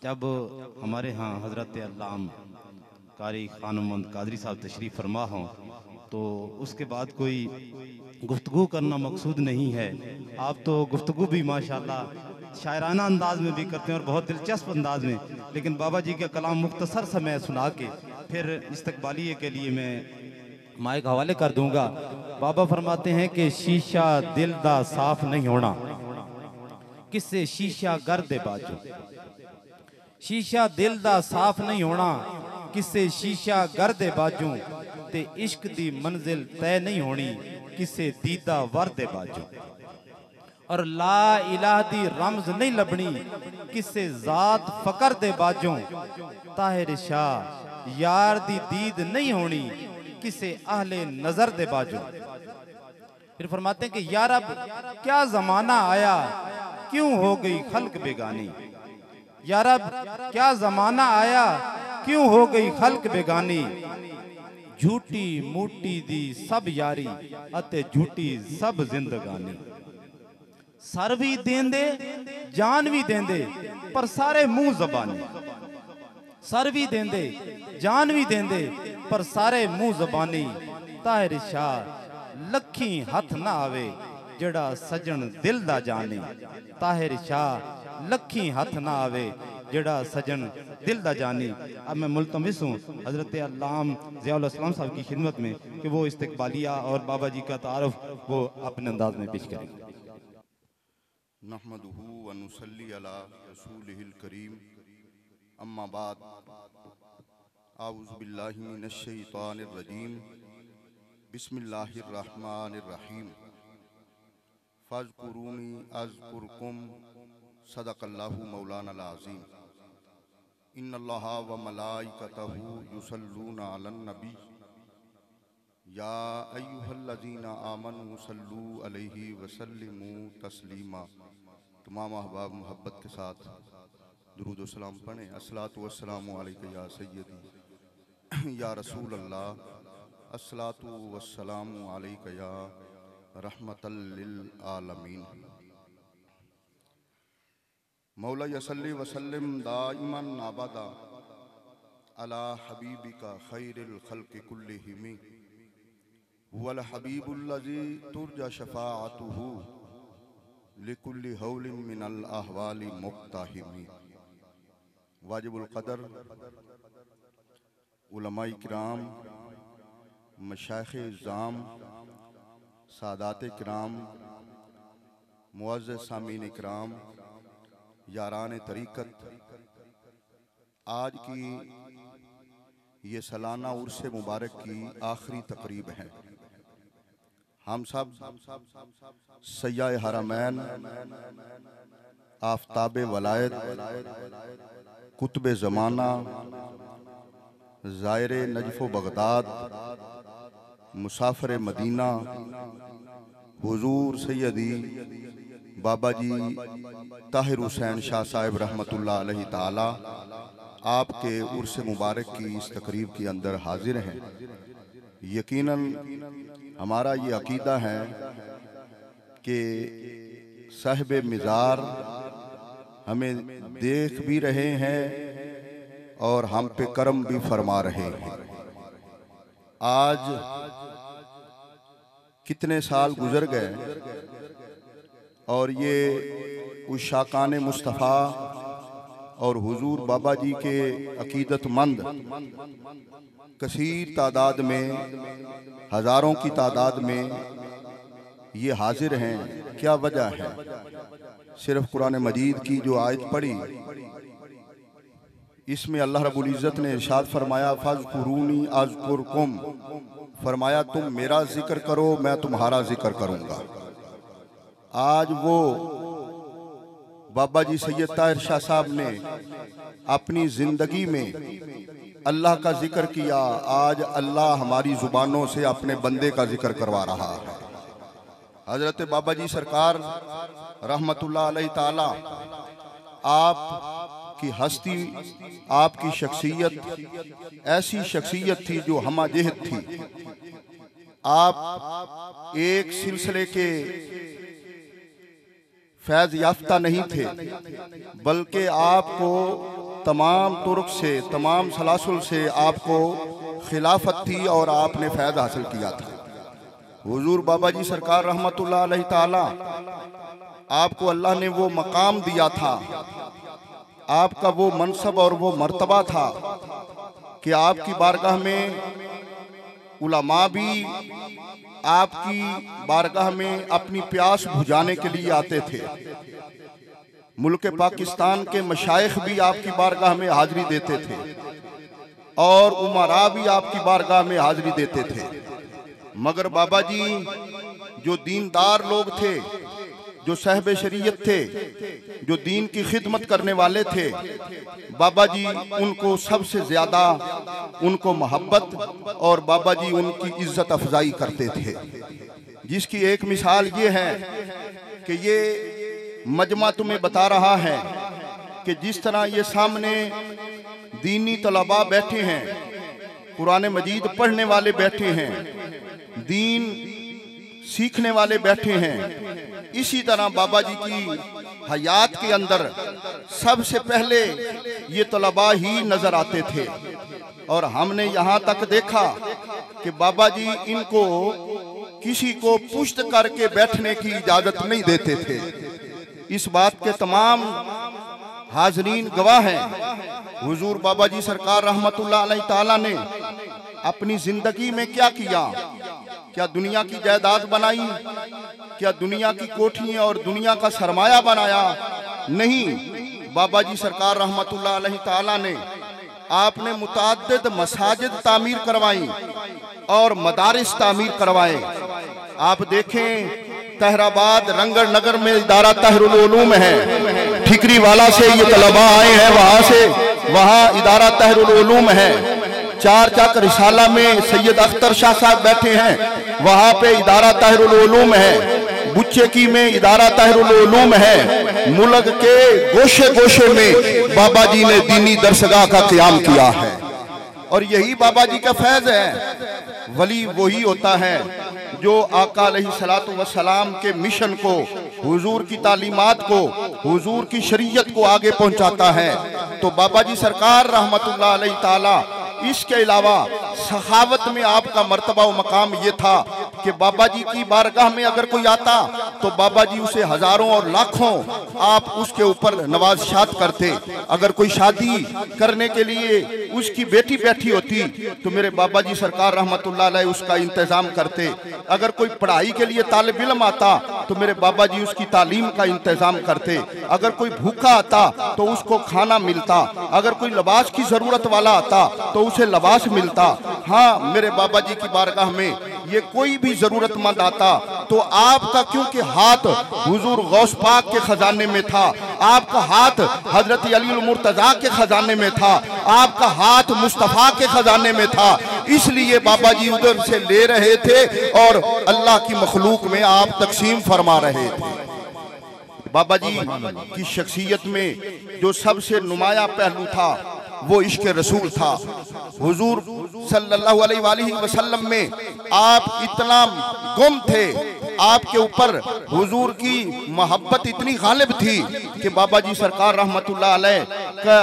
जब हमारे यहाँ हज़रत अल्लाम कारी खान मोहम्मद कादरी साहब तशरीफ़ फरमा हों तो उसके बाद कोई गुफ्तगू करना मकसूद नहीं है। आप तो गुफ्तगू भी माशाल्लाह शायराना अंदाज में भी करते हैं और बहुत दिलचस्प अंदाज में, लेकिन बाबा जी का कलाम मुख्तसर सा मैं सुना के फिर इस्तकबालिये के लिए मैं माइक हवाले कर दूंगा। बाबा फरमाते हैं कि शीशा दिल दा साफ नहीं होना, किससे शीशा गर्दे बाजू। शीशा दिल दा साफ नहीं होना, किससे शीशा गर्दे बाजू। ते इश्क दी मंजिल तय नहीं होनी, किससे दीदा वर्दे बाजू। और ला इलाह दी रमज नहीं लबनी, किससे जात फकर दे बाजू। ताहिर शाह यार दी दीद नहीं होनी, किससे अहले नजर दे बाजू। फिर फरमाते हैं कि यार अब क्या जमाना आया, क्यों हो गई खल्क बेगानी। यार अब क्या जमाना आया, क्यों हो गई खल्क बेगानी। झूठी मूठी दी सब यारी अते झूठी सब जिंदगानी। सर भी देंदे जान भी देंदे पर सारे मुंह जबानी। सर भी देंदे जान भी देंदे पर सारे मुंह जबानी। ताहिर शाह लखी हथ ना आवे, जड़ा सजन दिल दा जाने। ताहिर शाह लखी हथ ना आवे, जड़ा सजन दिल दा जानी। अब मैं मुल्तमिस हूँ हज़रत अल्लाम ज़ियाउल इस्लाम साहब की खिदमत में कि वो इस्तकबालिया और बाबा जी का तारुफ वो अपने अंदाज में पेश करेंगे। नहमदुहु व नुसल्ली अला रसूलिहिल करीम, अम्मा बाद, आऊज़ु बिल्लाहि मिनश शैतानिर रजीम, बिस्मिल्लाहिर रहमानिर रहीम। फ़ज़कुरूनी अज़कुरकुम, सदक़ल्लाहु मौलानाल अज़ीम। इन्नल्लाहा व मलाइकतहु युसल्लूना अलन नबी, या अय्युहल्लज़ीना आमनू सल्लू अलैहि वसल्लिमू तस्लीमा। तमाम अहबाब मोहब्बत के साथ दुरूद व सलाम पढ़ें। अस्सलातु वस्सलामु अलैका या सय्यदी या रसूल अल्लाह, अस्सलातु वस्सलामु अलैका या रहमतल लिल आलमीन। मौला यसल्ली वसल्लिम दाइमन अबदा अला हबीबिका खैरिल खल्क़ि कुल्लिहिम, वल हबीबुल्लज़ी तुरजा शफ़ाअतुहु लिकुल्लि हौलिन मिनल अहवाली मुक़्ताहिमी। वाजिबुल क़दर उलमाए किराम, मशाइख़े इज़्ज़ाम, सादाते किराम, मुअज़्ज़ज़ सामीन किराम, यारान तरीक़त, आज की ये सालाना उर्स मुबारक की आखिरी तकरीब है। हम सब सय्याए हरमैन, आफ़ताब वलायत, कुतुब ज़माना, ज़ायरे नजफ़ बगदाद, मुसाफ़िर मदीना, हुज़ूर सैयदी बाबा जी ताहिर हुसैन शाह साहिब रहमतुल्लाह अलैहि ताला आपके उर्स मुबारक की इस तकरीब के अंदर हाजिर हैं। यकीनन हमारा ये अकीदा है कि साहिब मिज़ार हमें देख भी रहे हैं और हम पे करम भी फरमा रहे हैं। आज कितने साल गुजर गए और ये उस शाकान मुस्तफ़ा और हुजूर बाबा जी के अकीदतमंद कसीर तादाद में, हज़ारों की तादाद में ये हाजिर हैं। क्या वजह है? सिर्फ कुरान मजीद की जो आयत पढ़ी, इसमें अल्लाह रब्बुल इज़्ज़त ने इरशाद फरमाया, फ़ज़कुरूनी अज़कुरकुम, फरमाया तुम मेरा जिक्र करो मैं तुम्हारा जिक्र करूँगा। आज वो बाबा जी सैयद ताहिर शाह साहब ने अपनी ज़िंदगी में अल्लाह का जिक्र किया। आज अल्लाह हमारी ज़ुबानों से अपने बंदे का जिक्र करवा रहा है। हज़रत बाबा जी सरकार रहमतुल्लाह अलैहि ताला, आपकी हस्ती, आपकी शख्सियत ऐसी शख्सियत थी जो हमाजहत थी। आप एक सिलसिले के फैज़ याफ्ता नहीं थे, बल्कि आपको तमाम तुर्क से, तमाम सलासुल से आपको खिलाफत थी और आपने फैज़ हासिल किया था। हुजूर बाबा जी सरकार रहमतुल्लाह अलैहि ताला, आपको अल्लाह ने वो मकाम दिया था, आपका वो मनसब और वो मर्तबा था कि आपकी बारगाह में उलमा भी आपकी बारगाह में अपनी प्यास बुझाने के लिए आते थे। मुल्क पाकिस्तान के मशाइख भी आपकी बारगाह में हाजिरी देते थे और उमरा भी आपकी बारगाह में हाजिरी देते थे। मगर बाबा जी जो दीनदार लोग थे, जो साहिब शरीयत थे, जो दीन की खिदमत करने वाले थे, बाबा जी उनको सबसे ज्यादा उनको मोहब्बत और बाबा जी उनकी इज्जत अफजाई करते थे। जिसकी एक मिसाल ये है कि ये मजमा तुम्हें बता रहा है कि जिस तरह ये सामने दीनी तलबा बैठे हैं, कुरान मजीद पढ़ने वाले बैठे हैं, दीन सीखने वाले बैठे हैं, इसी तरह बाबा जी की हयात के अंदर सबसे पहले ये तलबा ही नजर आते थे। और हमने यहाँ तक देखा कि बाबा जी इनको किसी को पुश्त करके बैठने की इजाजत नहीं देते थे। इस बात के तमाम हाजरीन गवाह हैं। हुजूर बाबा जी सरकार रहमतुल्लाह अलैहि ताला ने अपनी जिंदगी में क्या किया? क्या दुनिया की जायदाद बनाई? क्या दुनिया की कोठियां और दुनिया का सरमाया बनाया? नहीं, बाबा जी सरकार रहमतुल्लाह अलैहि ताला ने आपने मुताद्दिद मसाजिद तामीर करवाई और मदारिस तामीर करवाए। आप देखें तहराबाद रंगड़ नगर में इदारा तहरुल उलूम है, ठिकरी वाला से ये तलबा आए हैं, वहां से वहां इदारा तहरुल उलूम है। चार चक रिसाला में सैयद अख्तर शाह साहब बैठे हैं, वहां पे इदारा तहरुल उलूम है। बुच्चे की में इदारा तहरुल उलूम है। मुल्क के गोशे गोशे में बाबा जी ने दीनी दरसगाह का क़याम किया है और यही बाबा जी का फैज़ है। वली वही होता है जो आका अलैहिस्सलातु वस्सलाम के मिशन को, हुजूर की तालीमात को, हुजूर की शरीयत को आगे पहुंचाता है। तो बाबा जी सरकार रहमतुल्लाह अलैहि ताला, इसके अलावा सखावत में आपका मर्तबा व मकाम ये था कि बाबा जी की बारगाह में अगर कोई आता तो बाबा जी उसे हजारों और लाखों आप उसके ऊपर नवाज़शात करते। अगर कोई शादी करने के लिए उसकी बेटी बैठी होती तो मेरे बाबा जी सरकार रहमतुल्लाह अलैह उसका इंतजाम करते। अगर कोई पढ़ाई के लिए तालिब इल्म आता तो मेरे बाबा जी उसकी तालीम का इंतजाम करते। अगर कोई भूखा आता तो उसको खाना मिलता। अगर कोई लिबास की जरूरत वाला आता तो उसे लिबास मिलता। हाँ, मेरे बाबा जी की बारगाह में ये कोई भी जरूरतमंद आता तो आपका, क्योंकि हाथ हुजूर गौस पाक के खजाने में था, आपका हाथ हजरत अली मुर्तजा के खजाने में था, आपका हाथ मुस्तफा के खजाने में था, इसलिए बाबा जी उधर से ले रहे थे और अल्लाह की मखलूक में आप तकसीम फरमा रहे थे। बाबा जी की शख्सियत में जो सबसे नुमाया पहलू था वो इश्क रसूल था। हुजूर सल्लल्लाहु अलैहि वसल्लम में आप इतना गुम थे, आपके ऊपर हुजूर की मोहब्बत इतनी गालिब थी कि बाबा जी सरकार रहमतुल्लाह अलैह का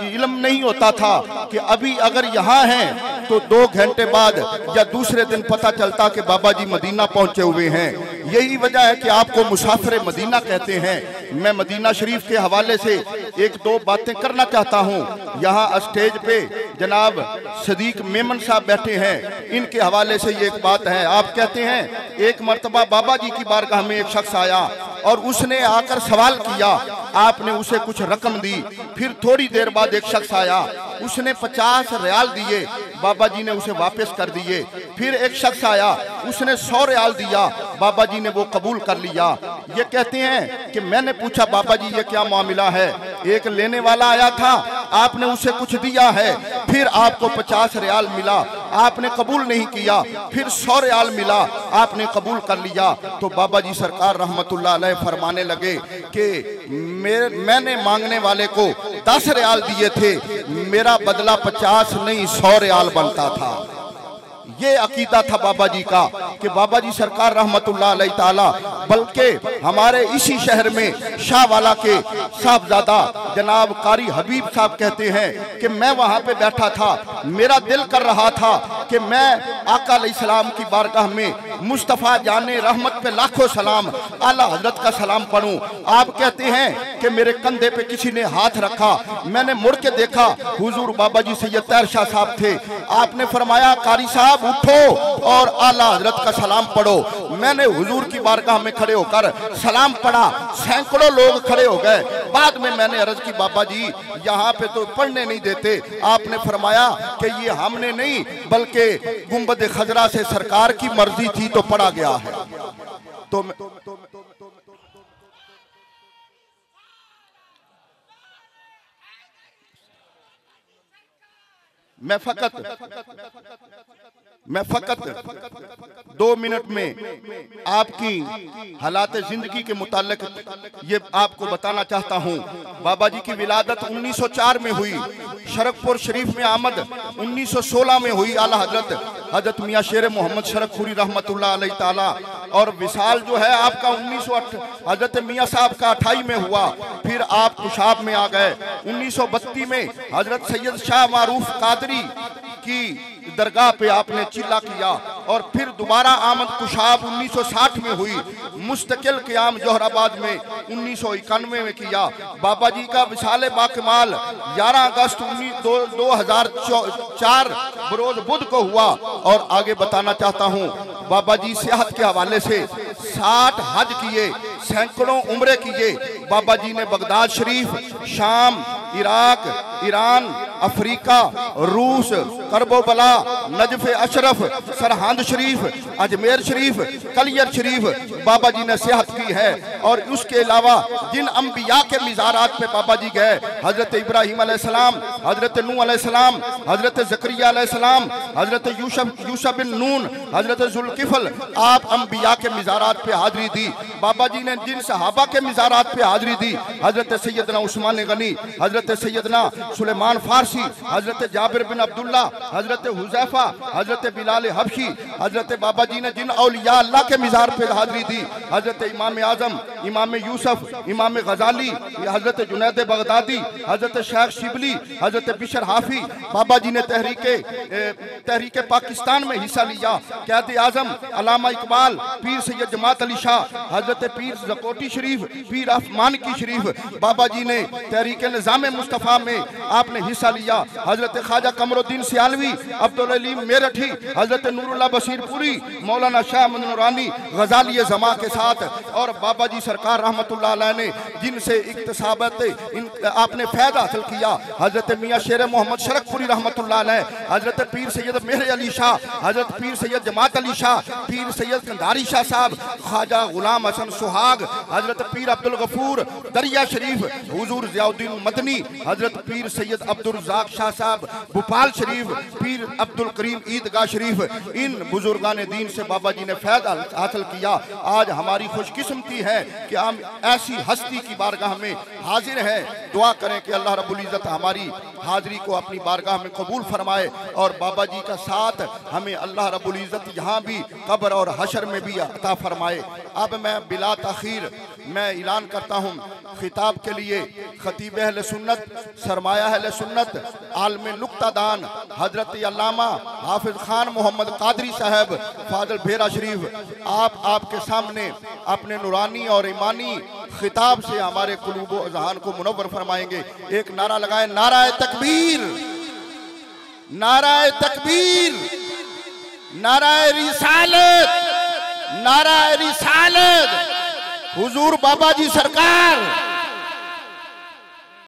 इल्म नहीं होता था कि अभी अगर यहाँ हैं तो 2 घंटे बाद या दूसरे दिन पता चलता कि बाबा जी मदीना पहुंचे हुए हैं। यही वजह है कि आपको मुसाफिर मदीना कहते हैं। मैं मदीना शरीफ के हवाले से 1-2 बातें करना चाहता हूँ। यहाँ स्टेज पे जनाब सदीक मेमन साहब बैठे हैं, इनके हवाले से ये एक बात है। आप कहते हैं एक मर्तबा बाबा जी की बारगाह में एक शख्स आया और उसने आकर सवाल किया, आपने उसे कुछ रकम दी। फिर थोड़ी देर बाद एक शख्स आया, उसने 50 रियाल दिए, बाबा जी ने उसे वापस कर दिए। फिर एक शख्स आया, उसने 100 रियाल दिया, बाबा जी ने वो कबूल कर लिया। ये कहते हैं कि मैंने पूछा बाबा जी ये क्या मामला है? एक लेने वाला आया था, आपने उसे कुछ दिया है, फिर आपको 50 रियाल मिला, आपने कबूल नहीं किया, फिर 100 रियाल मिला, आपने कबूल कर लिया। तो बाबा जी सरकार रहमतुल्लाह अलैह फरमाने लगे कि मैंने मांगने वाले को 10 रियाल दिए थे, मेरा बदला 50 नहीं 100 रियाल बनता था। ये अकीदा था बाबा जी का कि बाबा जी सरकार रहमतुल्लाह अलैहि ताला, बल्कि हमारे इसी शहर में शाहवाला के साहबजादा जनाब कारी हबीब साहब कहते हैं कि मैं वहां पे बैठा था, मेरा दिल कर रहा था कि मैं आका अलैहिस्सलाम की बारगाह में मुस्तफ़ा जाने रहमत पे लाखों सलाम, आला हजरत का सलाम पढ़ूं। आप कहते हैं कि मेरे कंधे पे किसी ने हाथ रखा, मैंने मुड़ के देखा, हुजूर बाबा जी सैयद तैर शाह साहब थे। आपने फरमाया कारी साहब उठो और आला हजरत का सलाम पढ़ो। मैंने हुजूर की बारगाह में खड़े होकर सलाम पढ़ा, सैकड़ों लोग खड़े हो गए। बाद में मैंने अर्ज की बाबा जी यहाँ पे तो पढ़ने नहीं देते। आपने फरमाया कि ये हमने नहीं बल्कि गुंबद खजरा से सरकार की मर्जी थी तो पढ़ा गया है। तो मैं फकत 2 मिनट में आपकी हालात जिंदगी के मुताल्लिक ये आपको बताना चाहता हूँ। बाबा जी की विलादत 1904 में हुई, शरकपुर शरीफ में आमद 1916 में हुई। आला हजरत मियाँ शेर मोहम्मद शरकपुरी रहमतुल्लाह अलैहि ताला, और विसाल जो है आपका 1908 हजरत मियाँ साहब का 28 में हुआ। फिर आप कुशाब में आ गए। 1932 में हजरत सैयद शाह मारूफ कादरी की दरगाह पे आपने चिल्ला किया, और फिर दोबारा आमद कुशाब 1960 में हुई। मुस्तकिल क़याम जोहराबाद में 1991 में किया। बाबा जी का विशाल बाकमाल 11 अगस्त 2004 बरोज बुध को हुआ। और आगे बताना चाहता हूँ, बाबा जी सेहत के हवाले से 60 हज किए, सैकड़ों उम्रे किए। बाबा जी ने बगदाद शरीफ, शाम, इराक, ईरान, अफ्रीका, रूस, करबोबला, नजफ अशरफ, सरहंद शरीफ, अजमेर शरीफ, कलियर शरीफ बाबा जी ने सेहत की है। और उसके अलावा जिन अंबिया के मिज़ारात पे बाबा जी गए, हजरत इब्राहिम अलैहिस्सलाम, हजरत नूह अलैहिस्सलाम, हजरत ज़करिया अलैहिस्सलाम, हजरत यूसुफ बिन नून, हजरत जुल्किफल, आप अंबिया के मिज़ारात पे हाजिरी दी। बाबा जी ने जिन सहाबा के मिज़ारात पे हाजिरी दी, हजरत सैयदना उस्मान गनी, हजरत सैयदना सुलेमान फारसी, हजरत जाबिर बिन अब्दुल्ला, हजरत हुज़ैफा, हजरत बिलाल हबशी, हजरत बाबा जी ने जिन औलिया अल्लाह के मिज़ार पे हाजिरी दी, हजरत इमाम आजम, इमाम यूसुफ, इमाम गजाली, हजरत जुनैद बगदादी, हजरत शेख शिबली, हजरत बिशर हाफी, बाबा जी ने तहरीके पाकिस्तान में हिस्सा लिया। कैद आजम, अलामा इकबाल, पीर सैयद जमात अली शाह, हजरत पीर जकोटी शरीफ, पीर अफमान की शरीफ, बाबा जी ने तहरीके निज़ाम मुस्तफ़ा में आपने हिस्सा लिया। हजरत ख्वाजा कमरुद्दीन सियालवी, अब्दुल अलीम मेरठी, हजरत नूरुल्लाह बशीरपुरी, मौलाना शाह अहमद नूरानी गजाली ज़मा के साथ, और बाबा जी सरकार रहमतुल्लाह अलैह ने जिनसे इक्तसाबत आपने फ़ैदा हासिल किया, हजरत मियाँ शेर मोहम्मद शरकपुरी रहमतुल्लाह अलैह, हजरत पीर सैयद मेहर अली शाह, हजरत पीर सैयद जमात अली शाह, पीर सैयद कंधारी शाह साहब, ख्वाजा गुलाम हसन सुहाग, हजरत पीर अब्दुल गफूर दरिया शरीफ, हुजूर ज़ियाउद्दीन मदनी, हजरत पीर सैयद अब्दुल रज़ाक शाह साहब भोपाल शरीफ, पीर अब्दुल करीम ईदगाह शरीफ, इन बुजुर्गान दीन से बाबा जी ने फ़ैदा हासिल किया। आज हमारी खुशकिस्मती है कि हम ऐसी हस्ती की बारगाह में हाजिर हैं। दुआ करें कि अल्लाह रब्बुल इज़्ज़त हमारी हाजिरी को अपनी बारगाह में कबूल फरमाए, और बाबा जी का साथ हमें अल्लाह रब्बुल इज़्ज़त यहाँ भी कब्र और हशर में भी अता फरमाए। अब मैं बिला ताखीर मैं ऐलान करता हूँ खिताब के लिए खतीब अहले सुन्नत, सरमाया अहले सुन्नत, आलम नुक्तादान हजरत अल्लामा हाफिज खान मोहम्मद कादरी साहब फाजल भेरा शरीफ, आपके सामने अपने नूरानी और ईमानी खिताब से हमारे कुलूब व अज़हान को मुनव्वर फरमाएंगे। एक नारा लगाए, नाराए तकबीर, नाराए तकबीर, नाराए रिसालत, नाराए रिसालत, हुजूर बाबा जी सरकार।